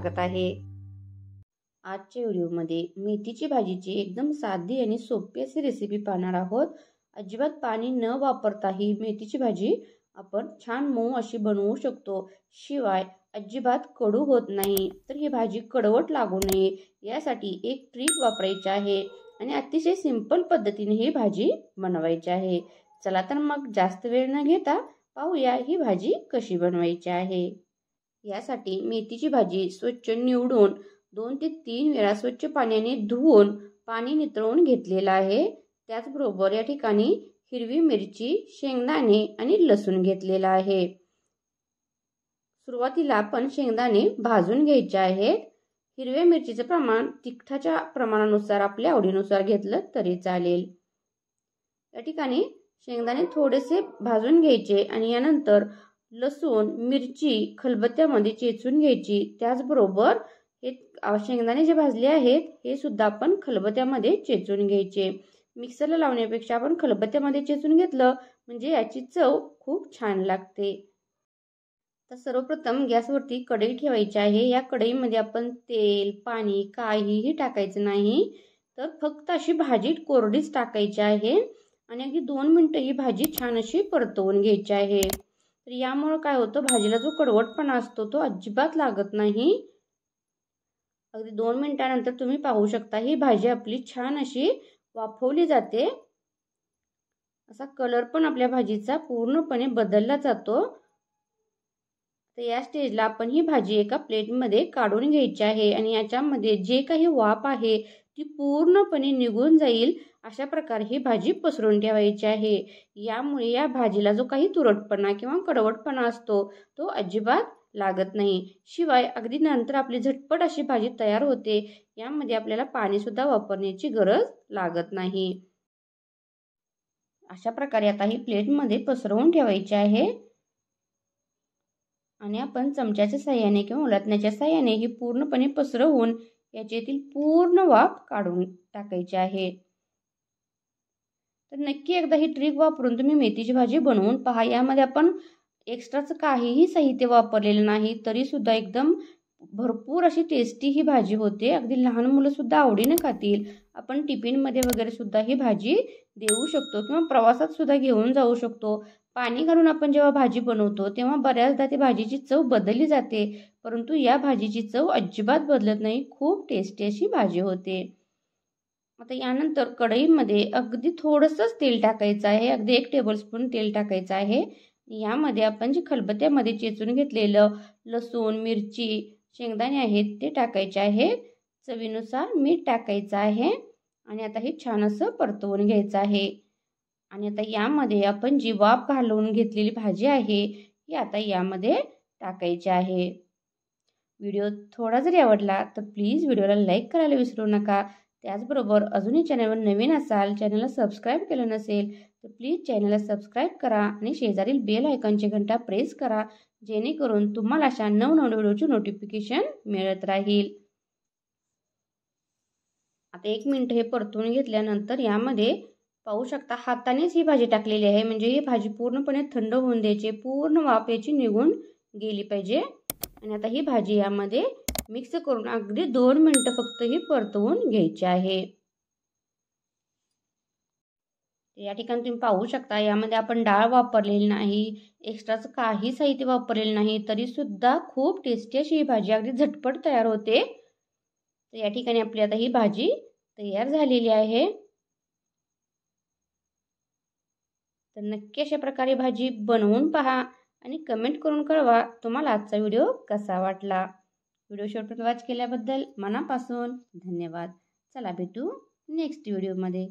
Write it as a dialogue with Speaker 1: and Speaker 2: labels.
Speaker 1: स्वागत आहे। आजच्या व्हिडिओमध्ये मेथीची भाजीची एकदम साधी आणि सोपी अशी रेसिपी पाहणार आहोत। अजिबात पाणी न वापरता ही मेथीची भाजी आपण छान मऊ अशी बनवू शकतो। शिवाय अजिबात कडू होत नाही। तर ही भाजी कडवट लागू नये यासाठी एक ट्रिक वापरायची आहे आणि अतिशय सिंपल पद्धतीने ही भाजी बनवायची आहे। चला तर मग जास्त वेळ न घेता पाहूया ही भाजी कशी बनवायची आहे। यासाठी मेथीची भाजी स्वच्छ निवडून 2 ते 3 वेळा स्वच्छ पाण्याने धुवून पाणी नितळून घेतलेलं आहे। त्याचबरोबर या ठिकाणी हिरवी मिरची, शेंगदाणे आणि लसूण घेतलेला आहे। सुरुवातीला आपण शेंगदाणे भाजून घ्यायचे आहेत। हिरव्या मिरचीचे प्रमाण तिखटाच्या प्रमाणानुसार आपल्या आवडीनुसार घेतलं तरी चालेल। या ठिकाणी शेंगदाणे थोडेसे भाजून घ्यायचे आणि यानंतर लसूण, मिरची खलबत्त्यामध्ये चेचून घ्यायची। त्याचबरोबर हे शेंगदाणे जे भाजले आहेत हे सुद्धा आपण खलबत्त्यामध्ये चेचून घ्यायचे। मिक्सरला लावण्यापेक्षा आपण खलबत्त्यामध्ये चेचून घेतलं म्हणजे याची चव खूप छान लागते। तर सर्वप्रथम गॅसवरती कढई ठेवायची आहे। या कढईमध्ये आपण तेल, पाणी काहीही टाकायचं नाही, तर फक्त अशी भाजी कोरडीच टाकायची आहे आणि अगदी 2 मिनिटं ही भाजी छान अशी परतवून घ्यायची आहे। तर यामुळे काय होतं, भाजीला जो कडवटपणा असतो तो अजिबात लागत नाही। अगदी 2 मिनिटांनंतर तुम्ही पाहू शकता ही भाजी आपली छान अशी वाफवली जाते। असा कलर पण आपल्या भाजीचा पूर्णपणे बदलला जातो। तर या स्टेजला आपण ही भाजी एका प्लेटमध्ये काढून घ्यायची आहे आणि याच्यामध्ये जे काही वाफ आहे ती पूर्णपणे निघून जाईल अशा प्रकारे ही भाजी पसरून ठेवायची आहे। यामुळे या भाजीला जो काही तुरटपणा किंवा कडवटपणा असतो तो अजिबात लागत नाही। शिवाय अगदी नंतर आपली झटपट अशी भाजी तयार होते। यामध्ये आपल्याला पाणी सुद्धा वापरण्याची गरज लागत नाही। अशा प्रकारे आता ही प्लेटमध्ये पसरवून ठेवायची आहे आणि आपण चमच्याच्या साहाय्याने किंवा उलटण्याच्या साहाय्याने ही पूर्णपणे पसरवून याच्यातील पूर्ण वाफ काढून टाकायची आहे। तर नक्की एकदा ही ट्रिक वापरून तुम्ही मेथीची भाजी बनवून पहा। यामध्ये आपण एक्स्ट्राचं काहीही साहित्य वापरलेलं नाही तरी सुद्धा एकदम भरपूर अशी टेस्टी ही भाजी होते। अगदी लहान मुलं सुद्धा आवडीने खातील। आपण टिफिनमध्ये वगैरे सुद्धा ही भाजी देऊ शकतो किंवा प्रवासात सुद्धा घेऊन जाऊ शकतो। पाणी घालून आपण जेव्हा भाजी बनवतो तेव्हा बऱ्याचदा ती भाजीची चव बदलली जाते, परंतु या भाजीची चव अजिबात बदलत नाही। खूप टेस्टी अशी भाजी होते। आता यानंतर कढईमध्ये अगदी थोडंसंच तेल टाकायचं आहे। अगदी 1 टेबलस्पून तेल टाकायचं आहे। यामध्ये आपण जे खलबत्त्यामध्ये चेचून घेतलेलं लसूण, मिरची, शेंगदाणे आहेत ते टाकायचे आहे। चवीनुसार मीठ टाकायचं आहे आणि आता हे छान असं परतवून घ्यायचं आहे। आणि आता यामध्ये आपण जी वाफ घालून घेतलेली भाजी आहे ही आता यामध्ये टाकायची आहे। व्हिडिओ थोडा जरी आवडला तर प्लीज व्हिडिओला लाईक करायला विसरू नका। त्याचबरोबर अजूनही चॅनलवर नवीन असाल, चॅनलला सबस्क्राईब केलं नसेल तर प्लीज चॅनलला सबस्क्राईब करा आणि शेजारील बेल आयकॉनची घंटा प्रेस करा, जेणेकरून तुम्हाला अशा नवनवीन व्हिडिओची नोटिफिकेशन मिळत राहील। आता 1 मिनिट हे परतवून घेतल्यानंतर यामध्ये पाहू शकता हातानेच ही भाजी टाकलेली आहे, म्हणजे ही भाजी पूर्णपणे थंड होऊन द्यायची, पूर्ण वाफ याची निघून गेली पाहिजे। आणि आता ही भाजी यामध्ये मिक्स करून अगदी 2 मिनिटं फक्त ही परतवून घ्यायची आहे। या ठिकाणी तुम्ही पाहू शकता यामध्ये आपण डाळ वापरलेली नाही, एक्स्ट्राचं काही साहित्य वापरलेलं नाही, तरी सुद्धा खूप टेस्टी अशी ही भाजी अगदी झटपट तयार होते। तर या ठिकाणी आपली आता ही भाजी तयार झालेली आहे। तर नक्की अशा प्रकारे भाजी बनवून पहा आणि कमेंट करून कळवा तुम्हाला आजचा व्हिडिओ कसा वाटला। व्हिडिओ शेवटपर्यंत वॉच केल्याबद्दल मनापासून धन्यवाद। चला भेटू नेक्स्ट व्हिडिओमध्ये।